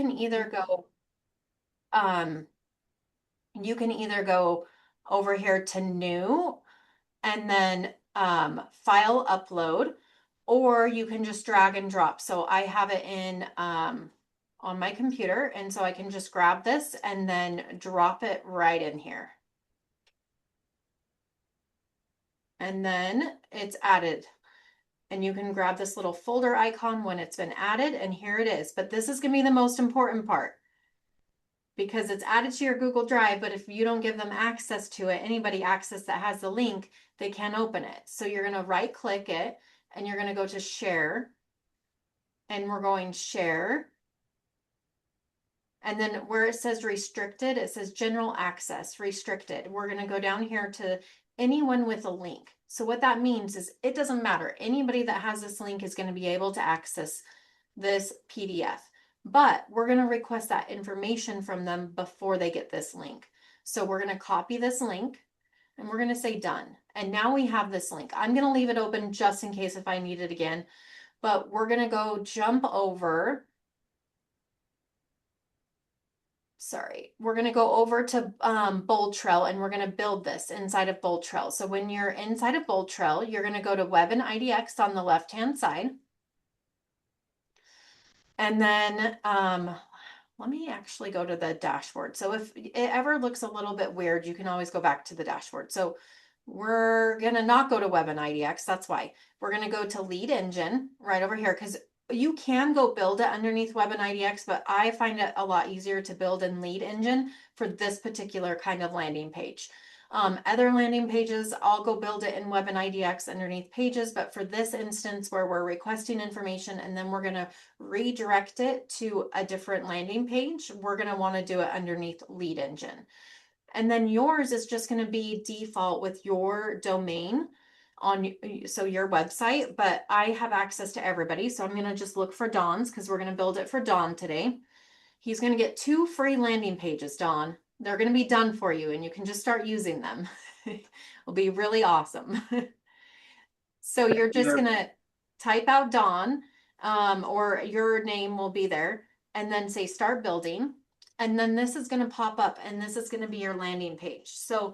can either go, um, you can either go over here to new and then file upload, or you can just drag and drop. So I have it in on my computer, and so I can just grab this and then drop it right in here. And then it's added. And you can grab this little folder icon when it's been added, and here it is. But this is going to be the most important part because it's added to your Google Drive, but if you don't give them access to it, anybody access that has the link, they can't open it. So you're going to right click it and you're going to go to share, and we're going share. And then where it says restricted, it says general access, restricted. We're going to go down here to anyone with a link. So what that means is it doesn't matter. Anybody that has this link is going to be able to access this PDF, but we're going to request that information from them before they get this link. So we're going to copy this link and we're going to say done. And now we have this link. I'm going to leave it open just in case if I need it again, but we're going to go jump over. Sorry, we're going to go over to BoldTrail and we're going to build this inside of BoldTrail. So when you're inside of BoldTrail, you're going to go to Web and IDX on the left-hand side. And then let me actually go to the dashboard. So if it ever looks a little bit weird, you can always go back to the dashboard. So we're going to not go to Web and IDX. That's why we're going to go to Lead Engine right over here, because you can go build it underneath Web and IDX, but I find it a lot easier to build in Lead Engine for this particular kind of landing page. Other landing pages, I'll go build it in Web and IDX underneath Pages, but for this instance where we're requesting information and then we're going to redirect it to a different landing page, we're going to want to do it underneath Lead Engine. And then yours is just going to be default with your domain on so your website, but I have access to everybody. So I'm going to just look for Don's because we're going to build it for Don today. He's going to get 2 free landing pages, Don. They're going to be done for you and you can just start using them. It'll be really awesome. So you're just going to type out Don, or your name will be there, and then say start building. And then this is going to pop up and this is going to be your landing page. So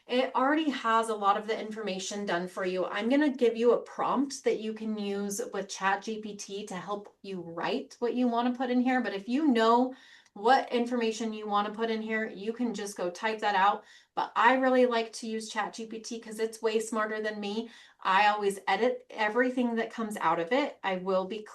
it already has a lot of the information done for you. I'm going to give you a prompt that you can use with ChatGPT to help you write what you want to put in here. But if you know what information you want to put in here, you can just go type that out. But I really like to use ChatGPT because it's way smarter than me. I always edit everything that comes out of it. I will be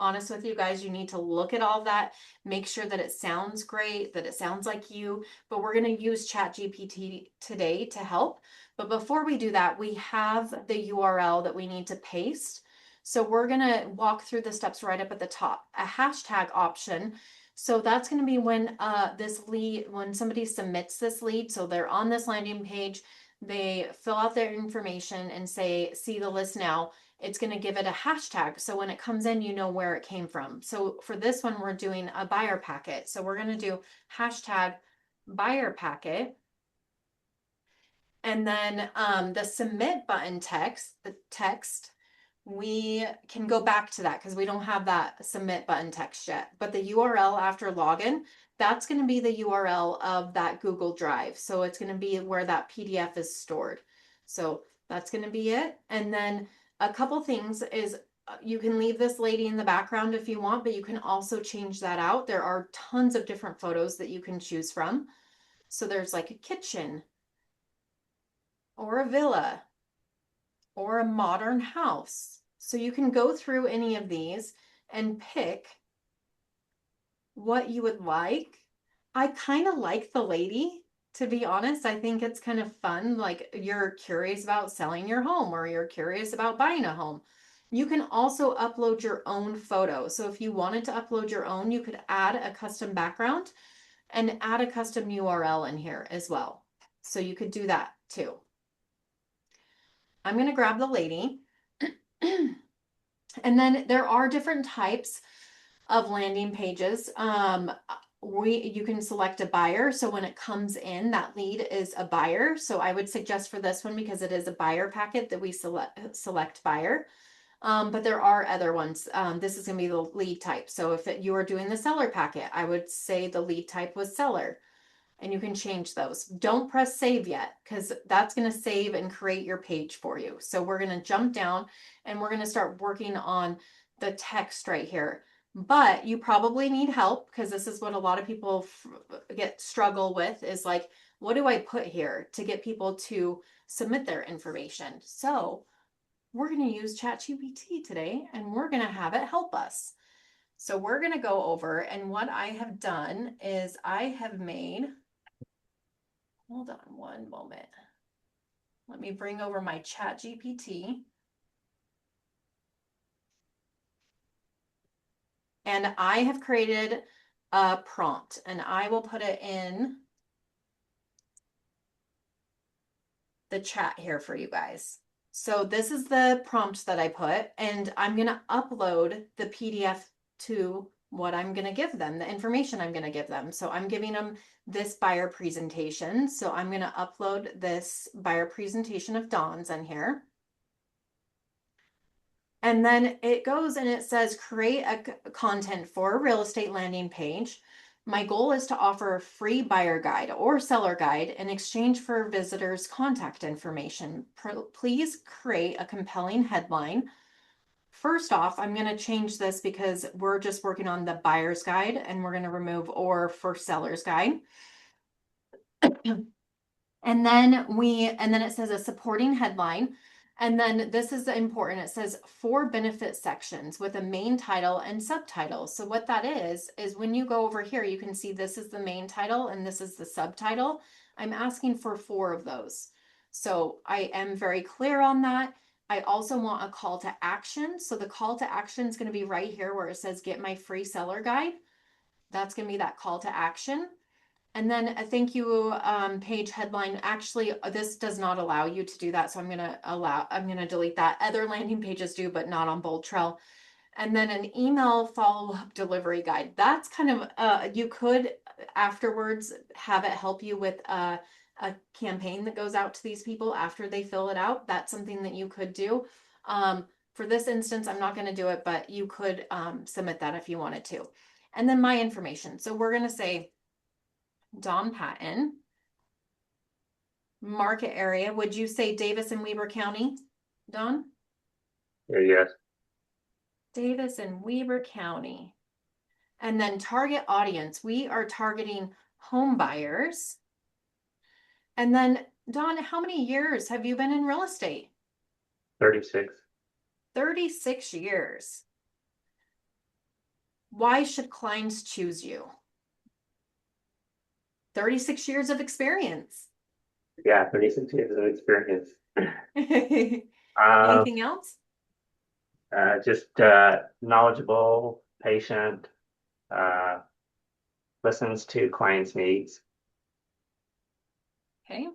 honest with you guys, you need to look at all that, make sure that it sounds great, that it sounds like you, but we're going to use ChatGPT today to help. But before we do that, we have the URL that we need to paste. So we're going to walk through the steps right up at the top. A hashtag option. So that's going to be when when somebody submits this lead, so they're on this landing page, they fill out their information and say, see the list now. It's going to give it a hashtag. So when it comes in, you know where it came from. So for this one, we're doing a buyer packet. So we're going to do hashtag buyer packet. And then the submit button the text, we can go back to that because we don't have that submit button text yet. But the URL after login, that's going to be the URL of that Google Drive. So it's going to be where that PDF is stored. So that's going to be it. And then a couple things is you can leave this lady in the background if you want, but you can also change that out. There are tons of different photos that you can choose from. So there's like a kitchen or a villa or a modern house. So you can go through any of these and pick what you would like. I kind of like the lady, to be honest. I think it's kind of fun. Like you're curious about selling your home or you're curious about buying a home. You can also upload your own photo. So if you wanted to upload your own, you could add a custom background and add a custom URL in here as well. So you could do that too. I'm going to grab the lady. And then there are different types of landing pages. You can select a buyer. So when it comes in, that lead is a buyer. So I would suggest for this one, because it is a buyer packet, that we select buyer. But there are other ones. This is going to be the lead type. So if you are doing the seller packet, I would say the lead type was seller, and you can change those. Don't press save yet, because that's going to save and create your page for you. So we're going to jump down and we're going to start working on the text right here. But you probably need help, because this is what a lot of people struggle with, is like, what do I put here to get people to submit their information? So we're going to use ChatGPT today, and we're going to have it help us. So we're going to go over, and what I have done is I have made, hold on one moment. Let me bring over my ChatGPT. And I have created a prompt, and I will put it in the chat here for you guys. So this is the prompt that I put, and I'm going to upload the PDF to what I'm going to give them, the information I'm going to give them. So I'm giving them this buyer presentation. So I'm going to upload this buyer presentation of Dawn's in here. And then it goes and it says, create a content for a real estate landing page. My goal is to offer a free buyer guide or seller guide in exchange for visitors' contact information. Please create a compelling headline. First off, I'm going to change this because we're just working on the buyer's guide, and we're going to remove or for seller's guide. And then it says a supporting headline. And then this is important. It says 4 benefit sections with a main title and subtitle. So what that is when you go over here, you can see this is the main title and this is the subtitle. I'm asking for 4 of those. So I am very clear on that. I also want a call to action. So the call to action is going to be right here where it says get my free seller guide. That's going to be that call to action. And then a thank you page headline. Actually, this does not allow you to do that. So I'm going to delete that. Other landing pages do, but not on BoldTrail. And then an email follow-up delivery guide. That's kind of, you could afterwards have it help you with a campaign that goes out to these people after they fill it out. That's something that you could do. For this instance, I'm not going to do it, but you could submit that if you wanted to. And then my information. So we're going to say, Dawn Patton, market area. Would you say Davis and Weber County, Dawn? Yes. Davis and Weber County. And then target audience. We are targeting home buyers. And then, Dawn, how many years have you been in real estate? 36. 36 years. Why should clients choose you? 36 years of experience. Yeah, 36 years of experience. Anything else? Just knowledgeable, patient, uh, listens to clients' needs. Okay.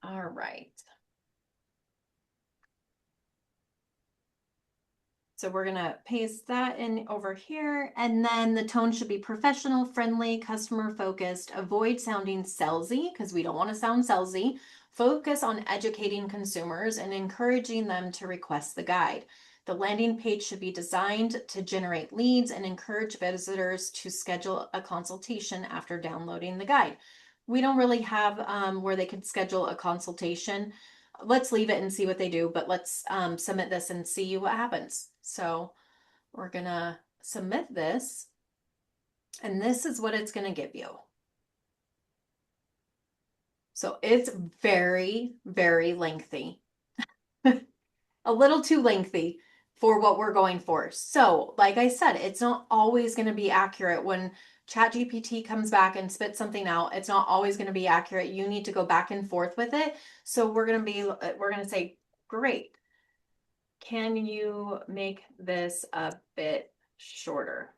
All right. So we're going to paste that in over here. And then the tone should be professional, friendly, customer focused. Avoid sounding salesy, because we don't want to sound salesy. Focus on educating consumers and encouraging them to request the guide. The landing page should be designed to generate leads and encourage visitors to schedule a consultation after downloading the guide. We don't really have where they could schedule a consultation. Let's leave it and see what they do, but let's submit this and see what happens. So we're gonna submit this, and this is what it's gonna give you. So it's very, very lengthy, a little too lengthy for what we're going for. So like I said, it's not always gonna be accurate. When ChatGPT comes back and spits something out, it's not always gonna be accurate. You need to go back and forth with it. So we're gonna say, great. Can you make this a bit shorter?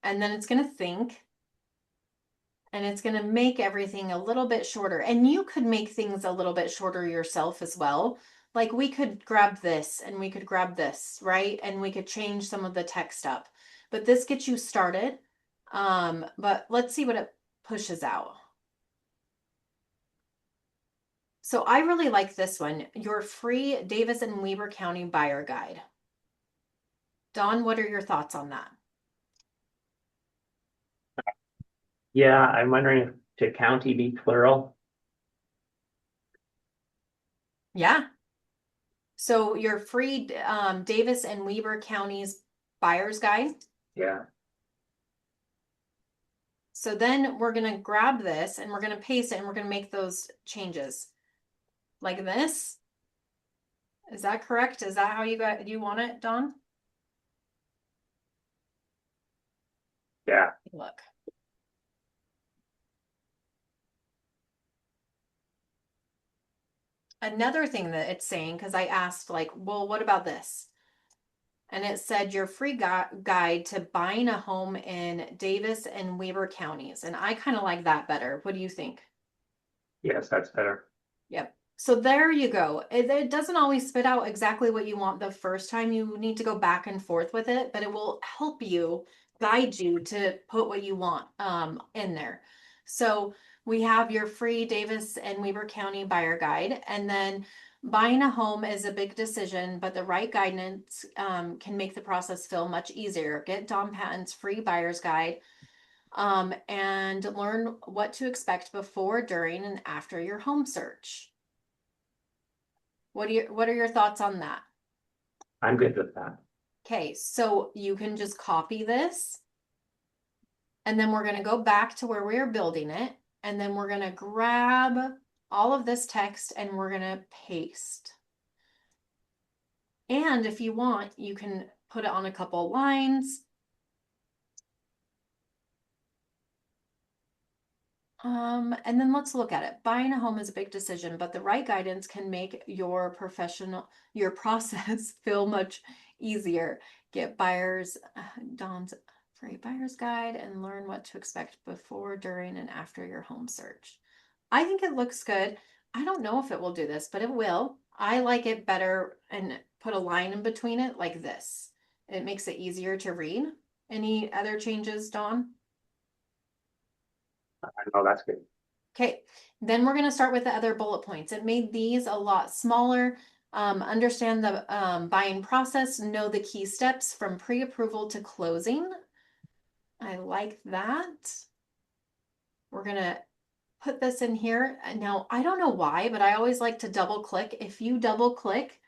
And then it's going to think, and it's going to make everything a little bit shorter. And you could make things a little bit shorter yourself as well. like we could grab this and we could grab this, right? And we could change some of the text up. But this gets you started. But let's see what it pushes out. So I really like this one, your free Davis and Weber County buyer guide. Dawn, what are your thoughts on that? Yeah, I'm wondering if should county be plural? Yeah. So your free Davis and Weber counties buyer's guide. Yeah, So then we're going to grab this and we're going to paste it and we're going to make those changes like this. Is that correct? Is that how you want it, Dawn? yeah. Look. Another thing that it's saying, because I asked like, well, what about this? And it said your free guide to buying a home in Davis and Weber counties. And I kind of like that better. What do you think? Yes, that's better. Yep. So there you go. It doesn't always spit out exactly what you want the first time. You need to go back and forth with it, but it will help you guide you to put what you want in there. So we have your free Davis and Weber County buyer guide, and then buying a home is a big decision, but the right guidance can make the process feel much easier. Get Don Patton's free buyer's guide and learn what to expect before, during, and after your home search. What are your thoughts on that? I'm good with that. Okay, so you can just copy this, and then we're going to go back to where we are building it, and then we're going to grab all of this text and we're going to paste. And if you want, you can put it on a couple lines. And then let's look at it. Buying a home is a big decision, but the right guidance can make your process feel much easier. Get buyers, Don's free buyer's guide and learn what to expect before, during, and after your home search. I think it looks good. I don't know if it will do this, but it will. I like it better and put a line in between it like this. It makes it easier to read. Any other changes, Dawn? I know that's good. Okay, then we're going to start with the other bullet points. It made these a lot smaller. Understand the buying process, know the key steps from pre-approval to closing. I like that. We're going to put this in here. Now, I don't know why, but I always like to double click. If you double click,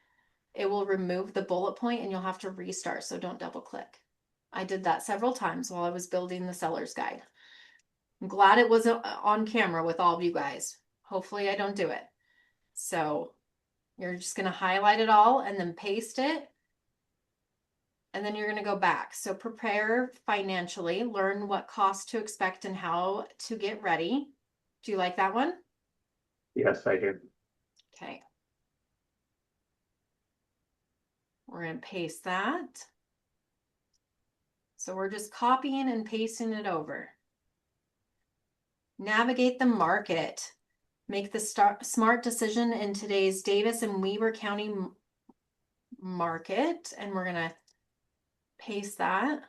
it will remove the bullet point and you'll have to restart. So don't double click. I did that several times while I was building the seller's guide. I'm glad it wasn't on camera with all of you guys. Hopefully I don't do it. So you're just going to highlight it all and then paste it. And then you're going to go back. So prepare financially, learn what costs to expect and how to get ready. Do you like that one? Yes, I do. Okay. We're going to paste that. So we're just copying and pasting it over. Navigate the market. Make the smart decision in today's Davis and Weber County market. And we're going to paste that.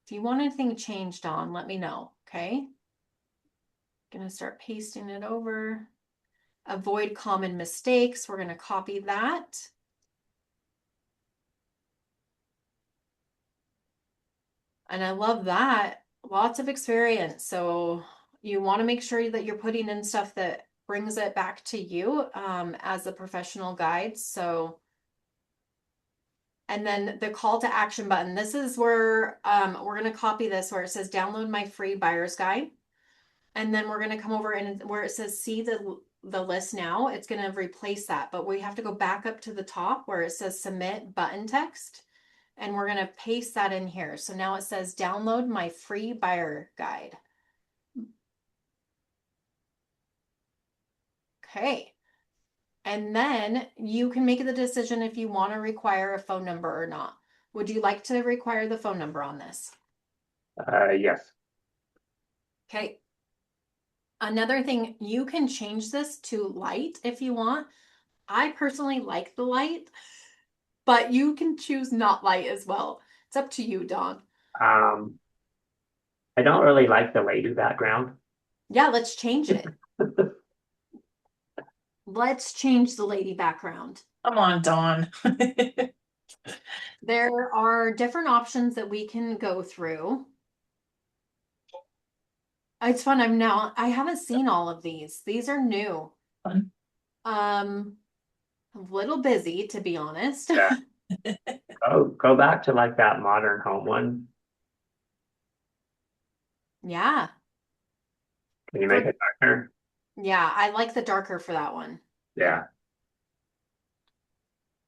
If you want anything changed on, let me know, okay? Gonna start pasting it over. Avoid common mistakes. We're gonna copy that. And I love that. Lots of experience. So you want to make sure that you're putting in stuff that brings it back to you as a professional guide. So, and then the call to action button. This is where we're going to copy this where it says download my free buyer's guide. And then we're going to come over and where it says see the list now, it's going to replace that. But we have to go back up to the top where it says submit button text. And we're going to paste that in here. So now it says download my free buyer guide. Okay. And then you can make the decision if you want to require a phone number or not. Would you like to require the phone number on this? Yes. Okay. Another thing, you can change this to light if you want. I personally like the light, but you can choose not light as well. It's up to you, Dawn. Um, I don't really like the lady background. Yeah, let's change it. Let's change the lady background. Come on, Dawn. There are different options that we can go through. It's fun. I haven't seen all of these. These are new. Fun. A little busy, to be honest. Yeah. Go back to like that modern home one. Yeah. Can you make it darker? Yeah, I like the darker for that one. Yeah.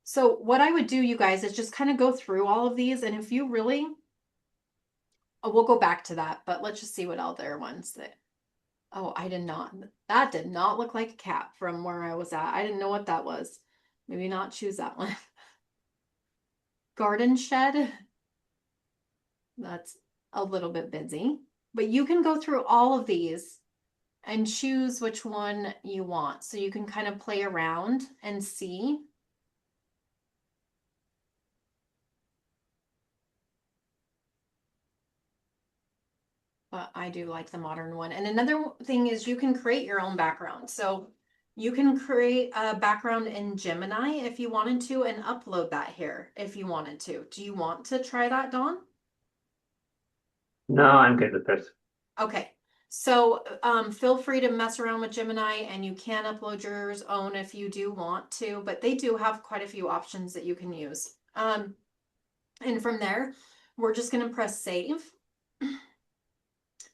So what I would do, you guys, is just kind of go through all of these, and if you really, oh, we'll go back to that, but let's just see what other ones that, oh, that did not look like a cat from where I was at. I didn't know what that was. Maybe not choose that one. Garden shed. That's a little bit busy, but you can go through all of these and choose which one you want. So you can kind of play around and see. But I do like the modern one. And another thing is you can create your own background. So you can create a background in Gemini if you wanted to and upload that here if you wanted to. Do you want to try that, Dawn? No, I'm good with this. Okay. So feel free to mess around with Gemini and you can upload yours own if you do want to, but they do have quite a few options that you can use. And from there, we're just going to press save.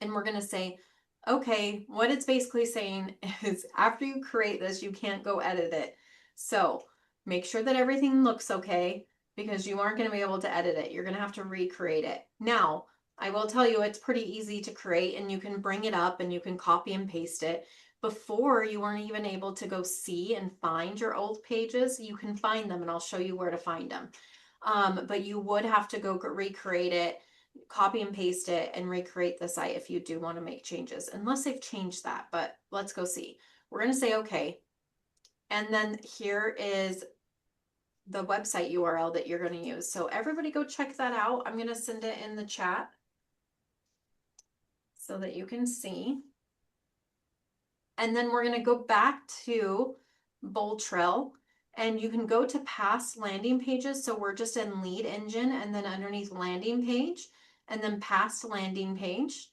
And we're going to say, okay, what it's basically saying is after you create this, you can't go edit it. So make sure that everything looks okay because you aren't going to be able to edit it. You're going to have to recreate it. Now, I will tell you it's pretty easy to create and you can bring it up and you can copy and paste it. Before you weren't even able to go see and find your old pages, you can find them and I'll show you where to find them. But you would have to go recreate it, copy and paste it and recreate the site if you do want to make changes, unless they've changed that. But let's go see. We're going to say okay. And then here is the website URL that you're going to use. So everybody go check that out. I'm going to send it in the chat so that you can see. And then we're going to go back to BoldTrail and you can go to past landing pages. So we're just in lead engine and then underneath landing page and then past landing page.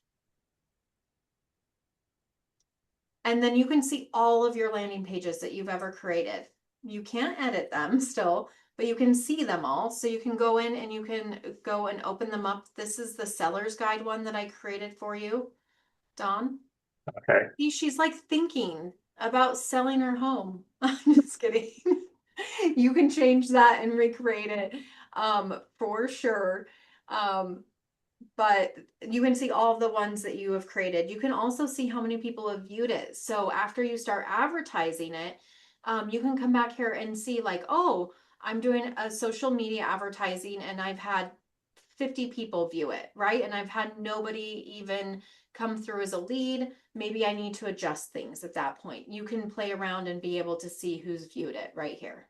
And then you can see all of your landing pages that you've ever created. You can't edit them still, but you can see them all. So you can go in and you can go and open them up. This is the seller's guide one that I created for you, Dawn. Okay. See, she's like thinking about selling her home. I'm just kidding. You can change that and recreate it for sure. But you can see all of the ones that you have created. You can also see how many people have viewed it. So after you start advertising it, you can come back here and see like, oh, I'm doing a social media advertising and I've had 50 people view it, right? And I've had nobody even come through as a lead. Maybe I need to adjust things at that point. You can play around and be able to see who's viewed it right here.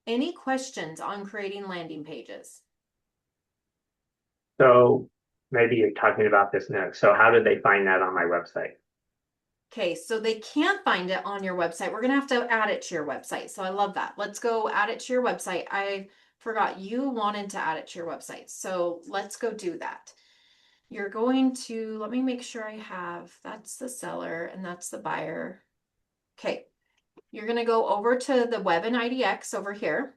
Any questions on creating landing pages? So maybe you're talking about this next. So how did they find that on my website? Okay, so they can't find it on your website. We're gonna have to add it to your website. So I love that. Let's go add it to your website. I forgot you wanted to add it to your website. So let's go do that. You're going to, let me make sure I have, that's the seller and that's the buyer. Okay, you're gonna go over to the web and IDX over here.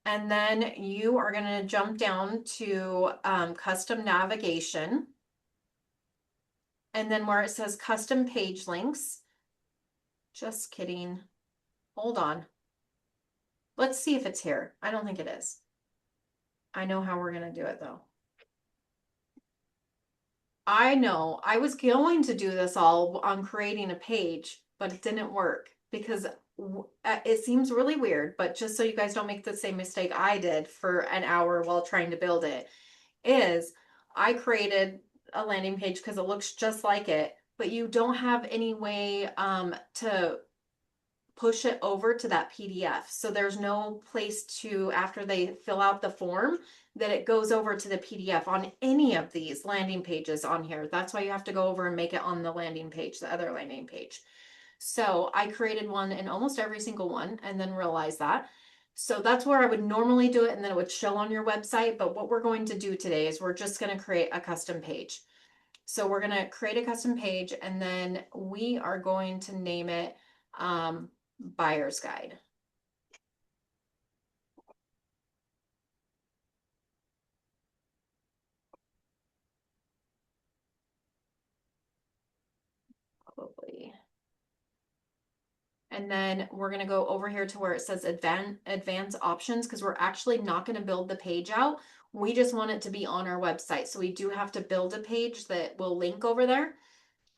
And then you are gonna jump down to custom navigation. And then where it says custom page links, just kidding. Hold on. Let's see if it's here. I don't think it is. I know how we're going to do it though. I know I was going to do this all on creating a page, but it didn't work because it seems really weird, but just so you guys don't make the same mistake I did for an hour while trying to build it, is I created a landing page because it looks just like it, but you don't have any way to push it over to that PDF. So there's no place to, after they fill out the form, that it goes over to the PDF on any of these landing pages on here. That's why you have to go over and make it on the landing page, the other landing page. So I created one in almost every single one and then realized that. So that's where I would normally do it, and then it would show on your website. But what we're going to do today is we're just going to create a custom page. So we're going to create a custom page, and then we are going to name it Buyer's Guide. Probably. And then we're going to go over here to where it says advanced options, because we're actually not going to build the page out. We just want it to be on our website. So we do have to build a page that will link over there.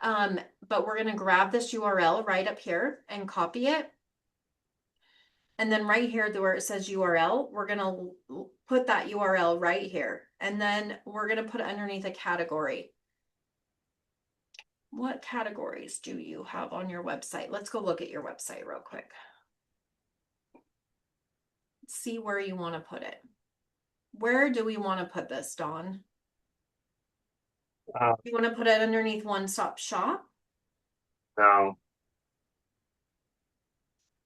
But we're going to grab this URL right up here and copy it. And then right here where it says URL, we're going to put that URL right here. And then we're going to put it underneath a category. What categories do you have on your website? Let's go look at your website real quick. See where you want to put it. Where do we want to put this, Dawn? You want to put it underneath One Stop Shop? No.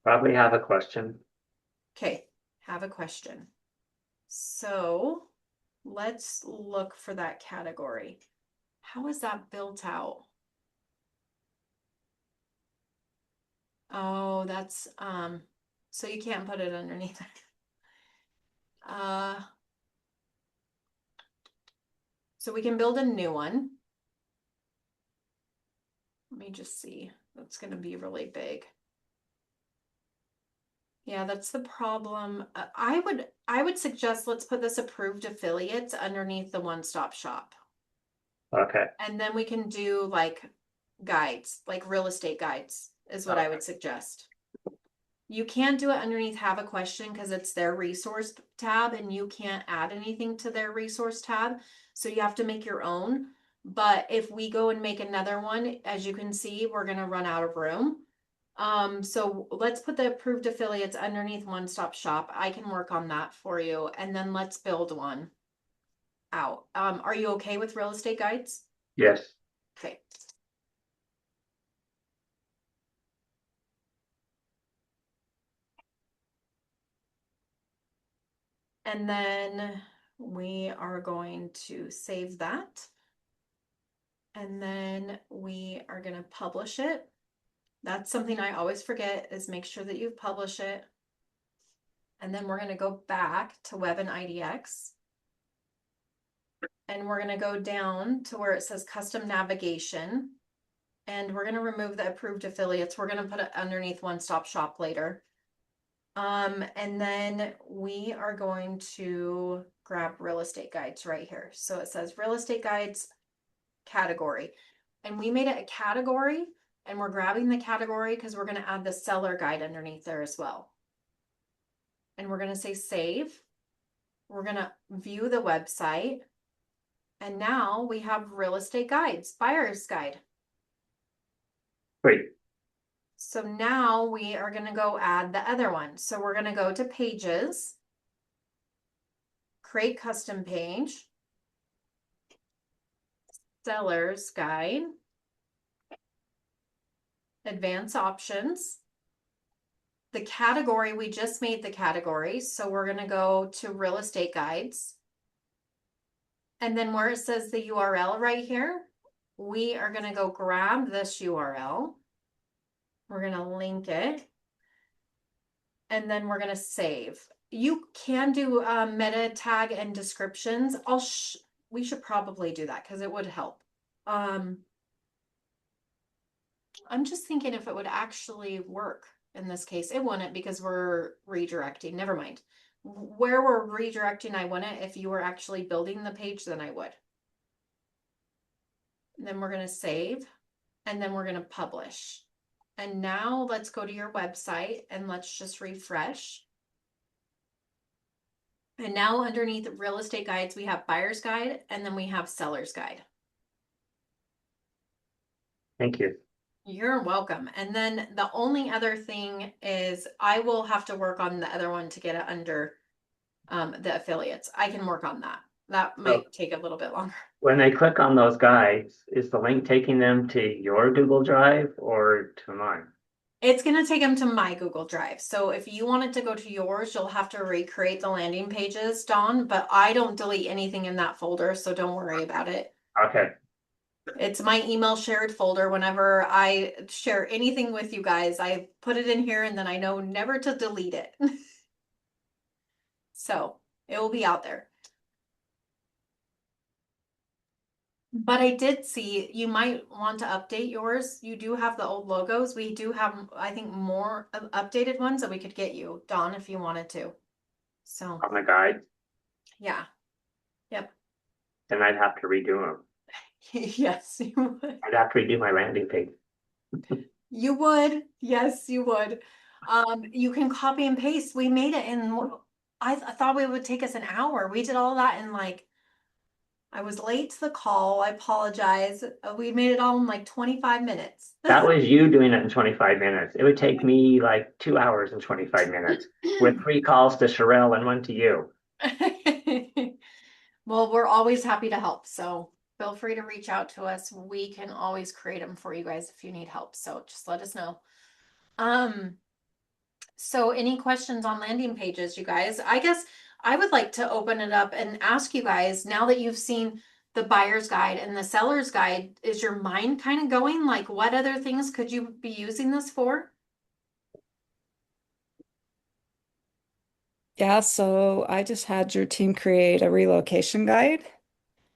Probably have a question. Okay, have a question. So let's look for that category. How is that built out? Oh, that's so you can't put it underneath it. So we can build a new one. Let me just see. That's going to be really big. Yeah, that's the problem. I would suggest let's put this approved affiliates underneath the one-stop shop. Okay. And then we can do like guides, like real estate guides is what I would suggest. You can't do it underneath have a question because it's their resource tab and you can't add anything to their resource tab. So you have to make your own. But if we go and make another one, as you can see, we're going to run out of room. So let's put the approved affiliates underneath One Stop Shop. I can work on that for you. And then let's build one out. Are you okay with real estate guides? Yes. Okay. And then we are going to save that. And then we are going to publish it. That's something I always forget, is make sure that you publish it. And then we're going to go back to Web and IDX. And we're going to go down to where it says custom navigation. And we're going to remove the approved affiliates. We're going to put it underneath One Stop Shop later. And then we are going to grab real estate guides right here. So it says real estate guides category. And we made it a category, and we're grabbing the category because we're going to add the seller guide underneath there as well. And we're going to say save. We're going to view the website. And now we have real estate guides, buyer's guide. Great. So now we are going to go add the other one. So we're going to go to pages, create custom page, seller's guide, advanced options. The category, we just made the category. So we're going to go to real estate guides. And then where it says the URL right here, we are going to go grab this URL. We're going to link it. And then we're going to save. You can do meta tag and descriptions. We should probably do that because it would help. I'm just thinking if it would actually work in this case. It wouldn't because we're redirecting. Never mind. Where we're redirecting, I wouldn't. If you were actually building the page, then I would. And then we're going to save, and then we're going to publish. And now let's go to your website and let's just refresh. And now underneath real estate guides, we have buyer's guide, and then we have seller's guide. Thank you. You're welcome. And then the only other thing is I will have to work on the other one to get it under the affiliates. I can work on that. That So might take a little bit longer. when they click on those guides, is the link taking them to your Google Drive or to mine? It's going to take them to my Google Drive. So if you wanted to go to yours, you'll have to recreate the landing pages, Dawn, but I don't delete anything in that folder, so don't worry about it. Okay. It's my email shared folder. Whenever I share anything with you guys, I put it in here and then I know never to delete it. So it will be out there. But I did see you might want to update yours. You do have the old logos. We do have, I think, more updated ones that we could get you, Dawn, if you wanted to. So, On the guide, yeah. Yep. then I'd have to redo them. Yes, you would. I'd have to redo my landing page. You would. Yes, you would. You can copy and paste. We made it in, I thought it would take us an hour. We did all that in like, I was late to the call. I apologize. We made it all in like 25 minutes. That was you doing it in 25 minutes. It would take me like 2 hours and 25 minutes with 3 calls to Sherelle and one to you. Well, we're always happy to help. So feel free to reach out to us. We can always create them for you guys if you need help. So just let us know. Um, so any questions on landing pages, you guys? I guess I would like to open it up and ask you guys, now that you've seen the buyer's guide and the seller's guide, is your mind kind of going like what other things could you be using this for? Yeah, so I just had your team create a relocation guide.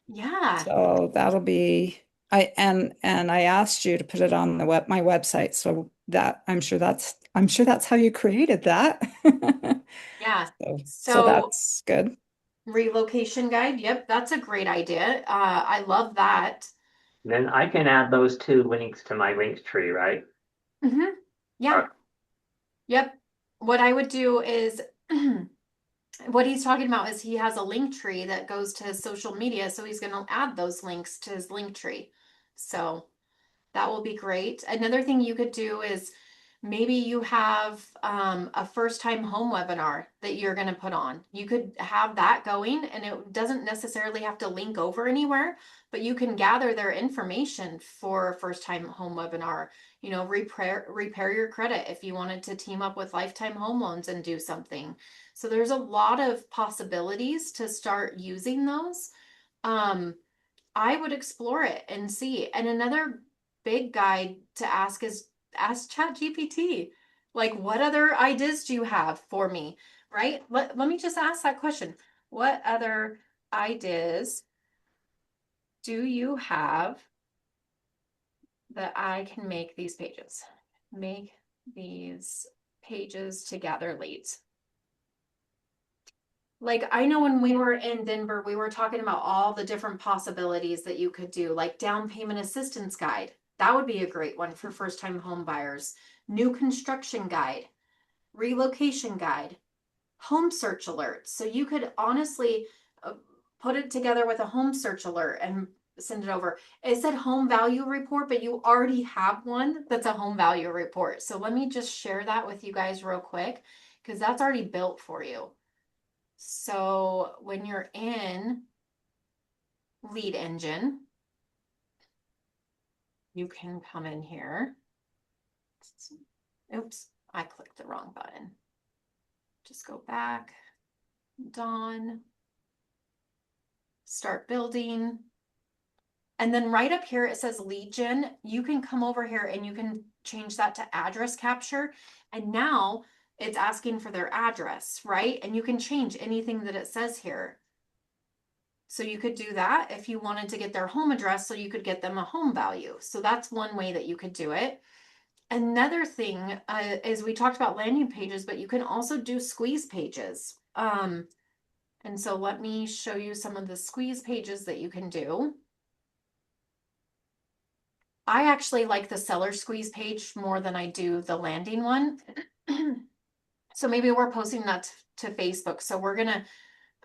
Yeah. So that'll be and I asked you to put it on the my website. So that I'm sure that's how you created that. Yeah. So So that's good. relocation guide. Yep, that's a great idea. I love that. Then I can add those 2 links to my links tree, right? Yeah. Uh, Yep. What I would do is what he's talking about is he has a link tree that goes to his social media, so he's going to add those links to his link tree. So that will be great. Another thing you could do is maybe you have a first time home webinar that you're going to put on. You could have that going and it doesn't necessarily have to link over anywhere, but you can gather their information for a first time home webinar. You know, repair your credit if you wanted to team up with Lifetime Home Loans and do something. So there's a lot of possibilities to start using those. Um, I would explore it and see. And another big guide to ask is ask ChatGPT. Like, what other ideas do you have for me? Right? Let me just ask that question. What other ideas do you have that I can make these pages? Make these pages to gather leads. Like, I know when we were in Denver, we were talking about all the different possibilities that you could do, like down payment assistance guide. That would be a great one for first time home buyers. New construction guide, relocation guide, home search alerts. So you could honestly put it together with a home search alert and send it over. It said home value report, but you already have one that's a home value report. So let me just share that with you guys real quick because that's already built for you. So when you're in lead engine, you can come in here. Oops, I clicked the wrong button. Just go back, Dawn, start building. And then right up here, it says lead gen. You can come over here and you can change that to address capture. And now it's asking for their address, right? And you can change anything that it says here. So you could do that if you wanted to get their home address so you could get them a home value. So that's one way that you could do it. Another thing is we talked about landing pages, but you can also do squeeze pages. And so let me show you some of the squeeze pages that you can do. I actually like the seller squeeze page more than I do the landing one. So maybe we're posting that to Facebook. So we're going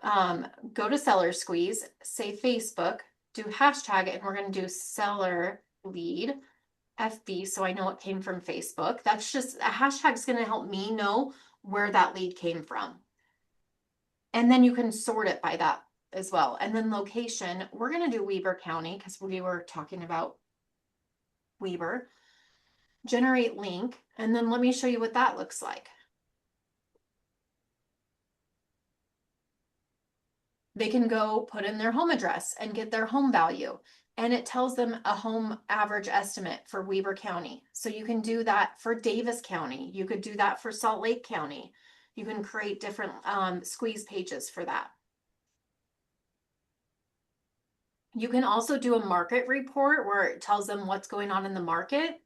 to go to seller squeeze, say Facebook, do hashtag, and we're going to do seller lead. FB, so I know it came from Facebook. That's just a hashtag's going to help me know where that lead came from. And then you can sort it by that as well. And then location, we're going to do Weber County because we were talking about Weber. Generate link, and then let me show you what that looks like. They can go put in their home address and get their home value. And it tells them a home average estimate for Weber County. So you can do that for Davis County. You could do that for Salt Lake County. You can create different squeeze pages for that. You can also do a market report where it tells them what's going on in the market.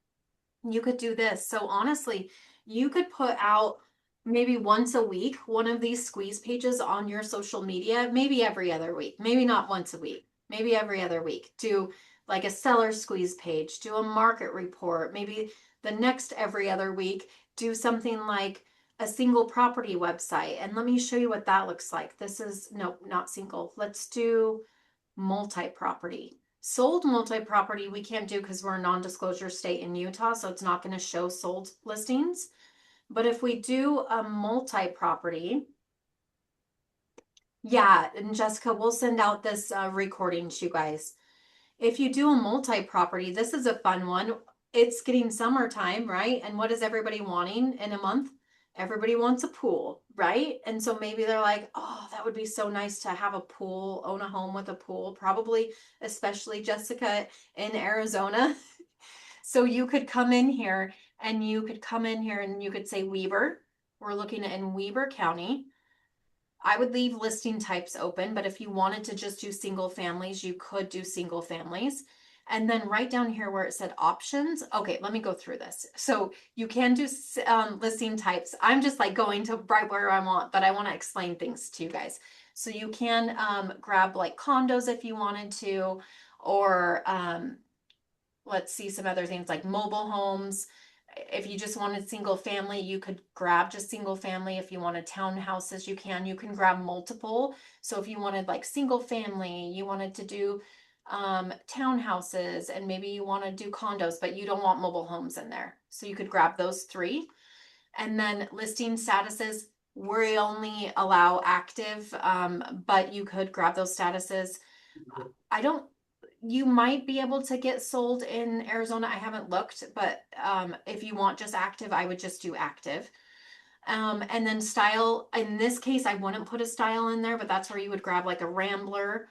You could do this. So honestly, you could put out maybe once a week one of these squeeze pages on your social media, maybe every other week, maybe not once a week, maybe every other week. Do like a seller squeeze page, do a market report, maybe the next every other week, do something like a single property website. And let me show you what that looks like. This is, no, not single. Let's do multi-property. Sold multi-property we can't do because we're a non-disclosure state in Utah, so it's not going to show sold listings. But if we do a multi-property, yeah, and Jessica, we'll send out this recording to you guys. If you do a multi-property, this is a fun one. It's getting summertime, right? And what is everybody wanting in a month? Everybody wants a pool, right? And so maybe they're like, oh, that would be so nice to have a pool, own a home with a pool, probably, especially Jessica in Arizona. So you could come in here and you could say Weber. We're looking in Weber County. I would leave listing types open, but if you wanted to just do single families, you could do single families. And then right down here where it said options, okay, let me go through this. So you can do listing types. I'm just like going to right where I want, but I want to explain things to you guys. So you can grab like condos if you wanted to, or let's see some other things like mobile homes. If you just wanted single family, you could grab just single family. If you wanted townhouses, you can grab multiple. So if you wanted like single family, you wanted to do townhouses, and maybe you want to do condos, but you don't want mobile homes in there. So you could grab those three. And then listing statuses, we only allow active, but you could grab those statuses. You might be able to get sold in Arizona. I haven't looked, but if you want just active, I would just do active. And then style, in this case, I wouldn't put a style in there, but that's where you would grab like a Rambler.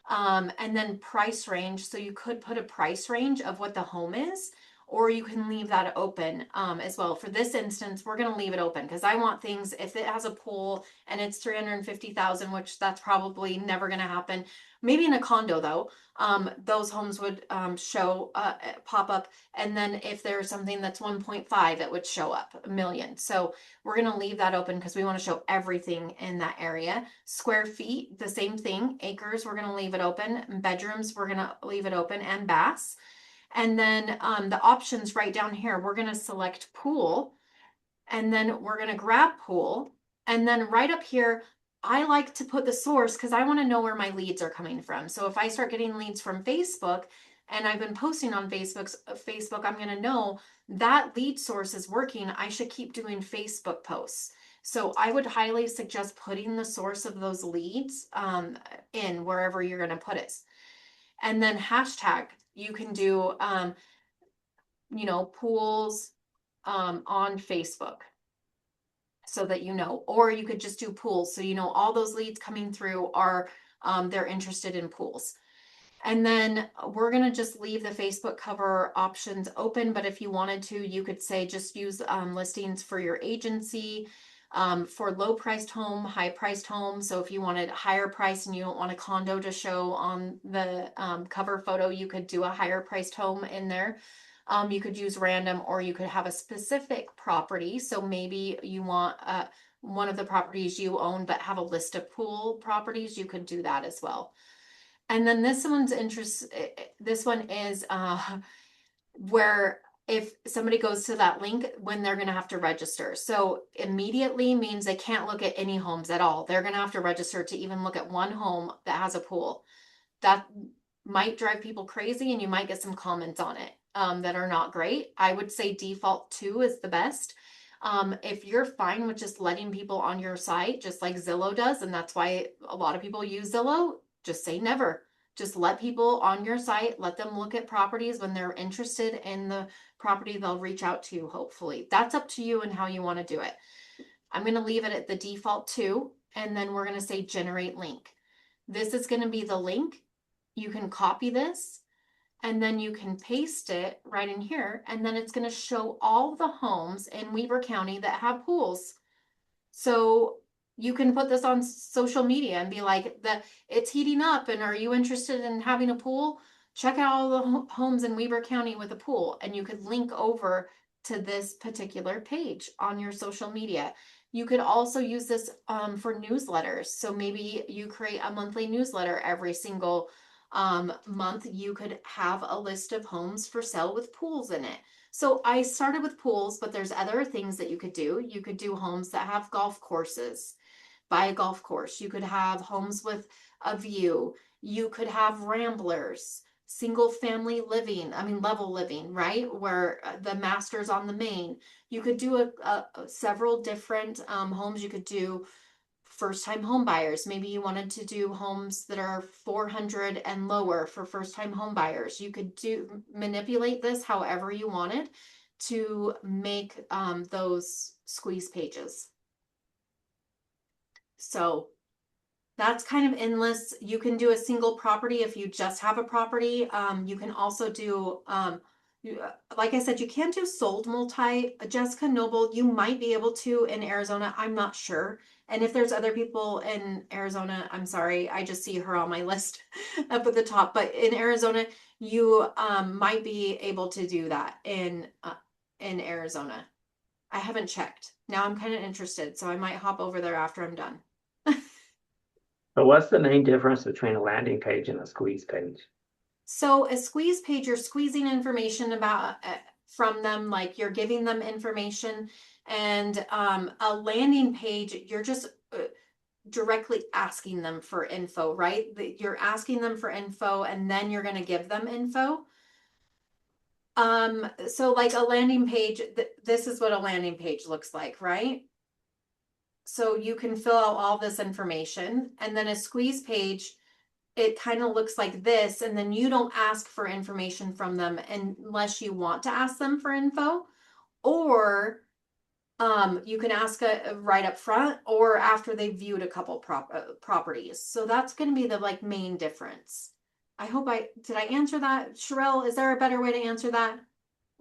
And then price range. So you could put a price range of what the home is, or you can leave that open as well. For this instance, we're going to leave it open because I want things, if it has a pool and it's 350,000, which that's probably never going to happen. Maybe in a condo though, those homes would show pop up. And then if there's something that's 1.5, it would show up a million. So we're going to leave that open because we want to show everything in that area. Square feet, the same thing. Acres, we're going to leave it open. Bedrooms, we're going to leave it open, and baths. And then the options right down here, we're going to select pool, and then we're going to grab pool. And then right up here, I like to put the source because I want to know where my leads are coming from. So if I start getting leads from Facebook, and I've been posting on Facebook, I'm going to know that lead source is working. I should keep doing Facebook posts. So I would highly suggest putting the source of those leads in wherever you're going to put it. And then hashtag, you can do, pools on Facebook so that you know, or you could just do pools. So, all those leads coming through are, they're interested in pools. And then we're going to just leave the Facebook cover options open. But if you wanted to, you could say just use listings for your agency for low priced home, high priced home. So if you wanted higher price and you don't want a condo to show on the cover photo, you could do a higher priced home in there. You could use random, or you could have a specific property. So maybe you want one of the properties you own, but have a list of pool properties. You could do that as well. And then this one is where if somebody goes to that link, when they're going to have to register. So immediately means they can't look at any homes at all. They're going to have to register to even look at one home that has a pool. That might drive people crazy, and you might get some comments on it. that are not great. I would say default 2 is the best. If you're fine with just letting people on your site, just like Zillow does, and that's why a lot of people use Zillow, just say never. Just let people on your site, let them look at properties. When they're interested in the property, they'll reach out to you, hopefully. That's up to you and how you want to do it. I'm going to leave it at the default 2, and then we're going to say generate link. This is going to be the link. You can copy this, and then you can paste it right in here, and then it's going to show all the homes in Weber County that have pools. So you can put this on social media and be like, it's heating up, and are you interested in having a pool? Check out all the homes in Weber County with a pool, and you could link over to this particular page on your social media. You could also use this for newsletters. So maybe you create a monthly newsletter every single month. You could have a list of homes for sale with pools in it. So I started with pools, but there's other things that you could do. You could do homes that have golf courses, buy a golf course. You could have homes with a view. You could have ramblers, single family living, level living, right? Where the master's on the main. You could do several different homes. You could do first time home buyers. Maybe you wanted to do homes that are 400 and lower for first time home buyers. You could manipulate this however you wanted to make those squeeze pages. So that's kind of endless. You can do a single property if you just have a property. You can also do, like I said, you can't do sold multi. Jessica Noble, you might be able to in Arizona. I'm not sure. And if there's other people in Arizona, I'm sorry, I just see her on my list up at the top. But in Arizona, you might be able to do that in Arizona. I haven't checked. Now I'm kind of interested, so I might hop over there after I'm done. But what's the main difference between a landing page and a squeeze page? So a squeeze page, you're squeezing information about from them, like you're giving them information, and a landing page, you're just directly asking them for info, right? You're asking them for info, and then you're going to give them info. So like a landing page, this is what a landing page looks like, right? So you can fill out all this information, and then a squeeze page, it kind of looks like this, and then you don't ask for information from them unless you want to ask them for info, or you can ask right up front or after they viewed a couple properties. So that's going to be the like main difference. I hope did I answer that? Sherelle, is there a better way to answer that?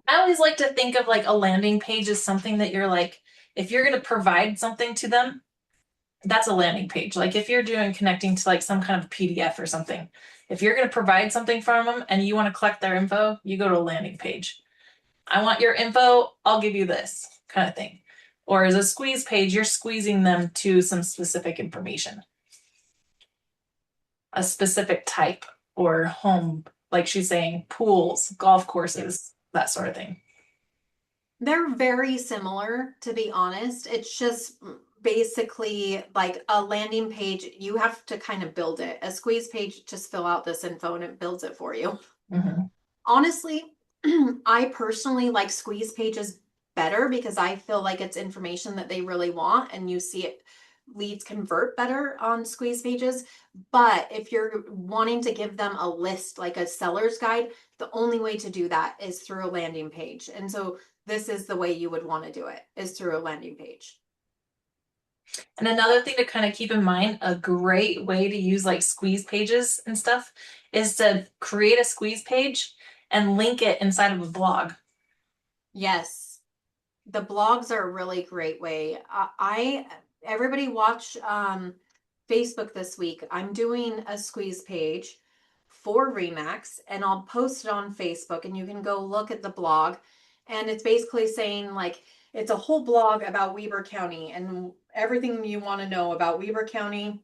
I always like to think of like a landing page as something that you're like, if you're going to provide something to them, that's a landing page. Like if you're doing connecting to like some kind of PDF or something, if you're going to provide something from them and you want to collect their info, you go to a landing page. I want your info, I'll give you this kind of thing. Or as a squeeze page, you're squeezing them to some specific information, a specific type or home, like she's saying, pools, golf courses, that sort of thing. They're very similar, to be honest. It's just basically like a landing page. You have to kind of build it. A squeeze page, just fill out this info and it builds it for you. Mm-hmm. Honestly, I personally like squeeze pages better because I feel like it's information that they really want, and you see it leads convert better on squeeze pages. But if you're wanting to give them a list, like a seller's guide, the only way to do that is through a landing page. And so this is the way you would want to do it, is through a landing page. And another thing to kind of keep in mind, a great way to use like squeeze pages and stuff is to create a squeeze page and link it inside of a blog. Yes, the blogs are a really great way. Everybody watch Facebook this week. I'm doing a squeeze page for Remax, and I'll post it on Facebook, and you can go look at the blog. And it's basically saying like it's a whole blog about Weber County and everything you want to know about Weber County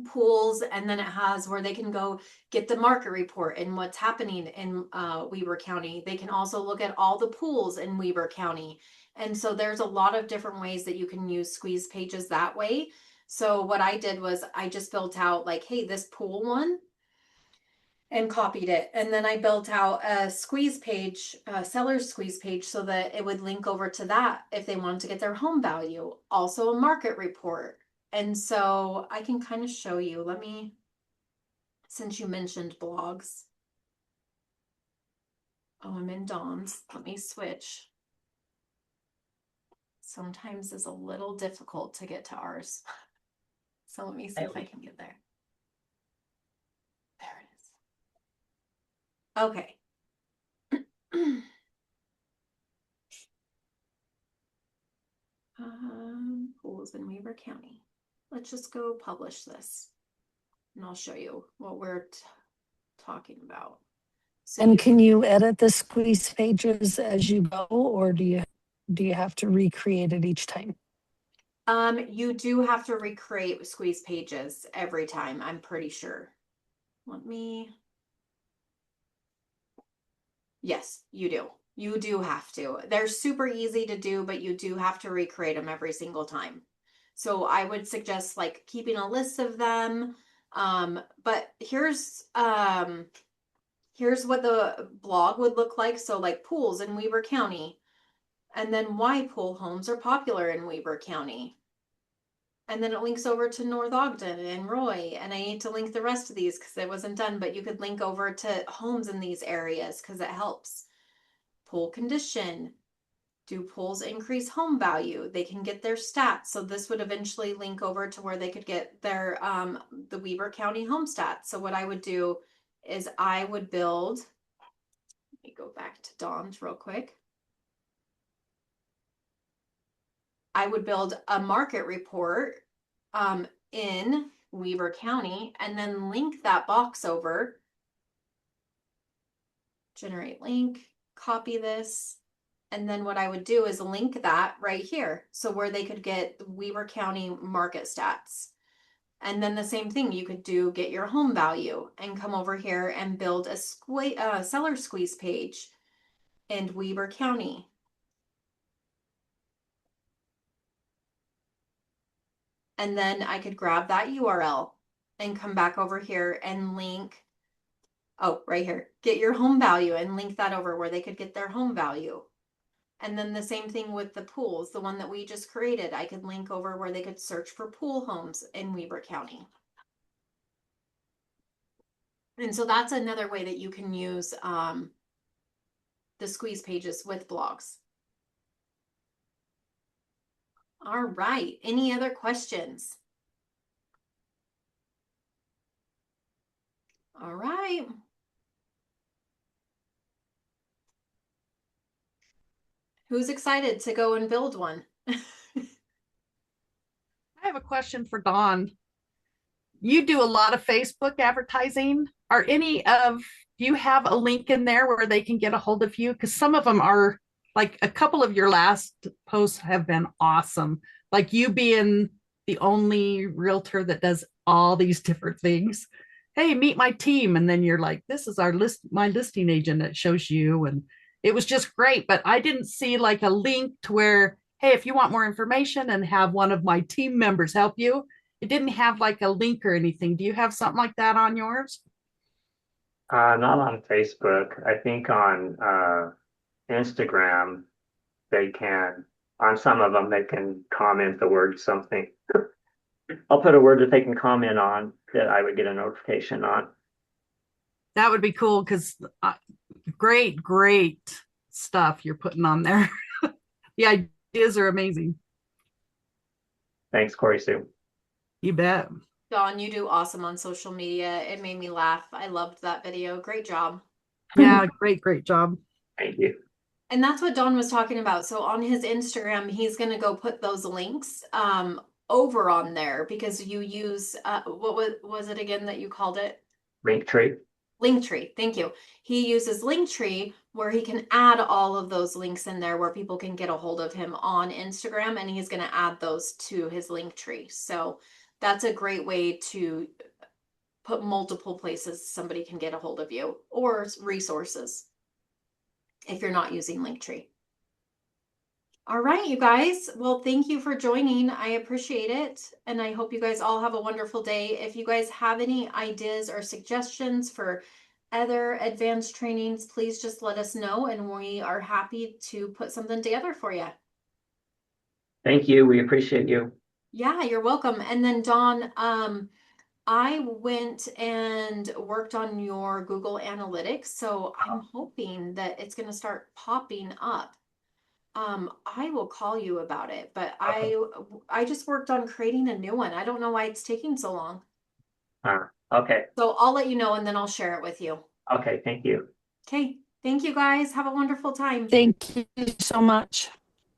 pools, and then it has where they can go get the market report and what's happening in Weber County. They can also look at all the pools in Weber County. And so there's a lot of different ways that you can use squeeze pages that way. So what I did was I just built out like, hey, this pool one, and copied it. And then I built out a squeeze page, a seller's squeeze page, so that it would link over to that if they wanted to get their home value. Also a market report. And so I can kind of show you. Let me, since you mentioned blogs. Oh, I'm in Dawn's. Let me switch. Sometimes it's a little difficult to get to ours. So let me see if I can get there. There it is. Okay. Pools in Weber County. Let's just go publish this and I'll show you what we're talking about. So And can you edit the squeeze pages as you go, or do you have to recreate it each time? you do have to recreate squeeze pages every time, I'm pretty sure. Let me. Yes, you do. You do have to. They're super easy to do, but you do have to recreate them every single time. So I would suggest like keeping a list of them. But here's what the blog would look like. So like pools in Weber County, and then why pool homes are popular in Weber County. And then it links over to North Ogden and Roy. And I need to link the rest of these because it wasn't done, but you could link over to homes in these areas because it helps. Pool condition. Do pools increase home value? They can get their stats. So this would eventually link over to where they could get their the Weber County home stats. So what I would do is I would build, let me go back to Dawn's real quick. I would build a market report in Weber County and then link that box over. Generate link, copy this. And then what I would do is link that right here. So where they could get Weber County market stats. And then the same thing, you could do get your home value and come over here and build a seller squeeze page in Weber County. And then I could grab that URL and come back over here and link, oh, right here, get your home value and link that over where they could get their home value. And then the same thing with the pools, the one that we just created, I could link over where they could search for pool homes in Weber County. And so that's another way that you can use the squeeze pages with blogs. All right, any other questions? All right. Who's excited to go and build one? I have a question for Dawn. You do a lot of Facebook advertising. Do you have a link in there where they can get a hold of you? Because some of them are, like a couple of your last posts have been awesome. Like you being the only realtor that does all these different things. Hey, meet my team. And then you're like, this is my listing agent that shows you. And it was just great. But I didn't see like a link to where, hey, if you want more information and have one of my team members help you. It didn't have like a link or anything. Do you have something like that on yours? Not on Facebook. I think on Instagram, they can, on some of them, they can comment the word something. I'll put a word that they can comment on that I would get a notification on. That would be cool because great stuff you're putting on there. The ideas are amazing. Thanks, Corey Sue. You bet. Dawn, you do awesome on social media. It made me laugh. I loved that video. Great job. Yeah, great job. Thank you. And that's what Dawn was talking about. So on his Instagram, he's going to go put those links over on there because you use, what was it again that you called it? Linktree. Linktree. Thank you. He uses Linktree where he can add all of those links in there where people can get a hold of him on Instagram, and he's going to add those to his Linktree. So that's a great way to put multiple places somebody can get a hold of you or resources if you're not using Linktree. All right, you guys. Well, thank you for joining. I appreciate it. And I hope you guys all have a wonderful day. If you guys have any ideas or suggestions for other advanced trainings, please just let us know and we are happy to put something together for you. Thank you. We appreciate you. Yeah, you're welcome. And then Dawn, I went and worked on your Google Analytics, so I'm hoping that it's going to start popping up. I will call you about it, but Okay. I just worked on creating a new one. I don't know why it's taking so long. Okay. So I'll let you know and then I'll share it with you. Okay. Thank you. Okay. Thank you guys. Have a wonderful time. Thank you so much.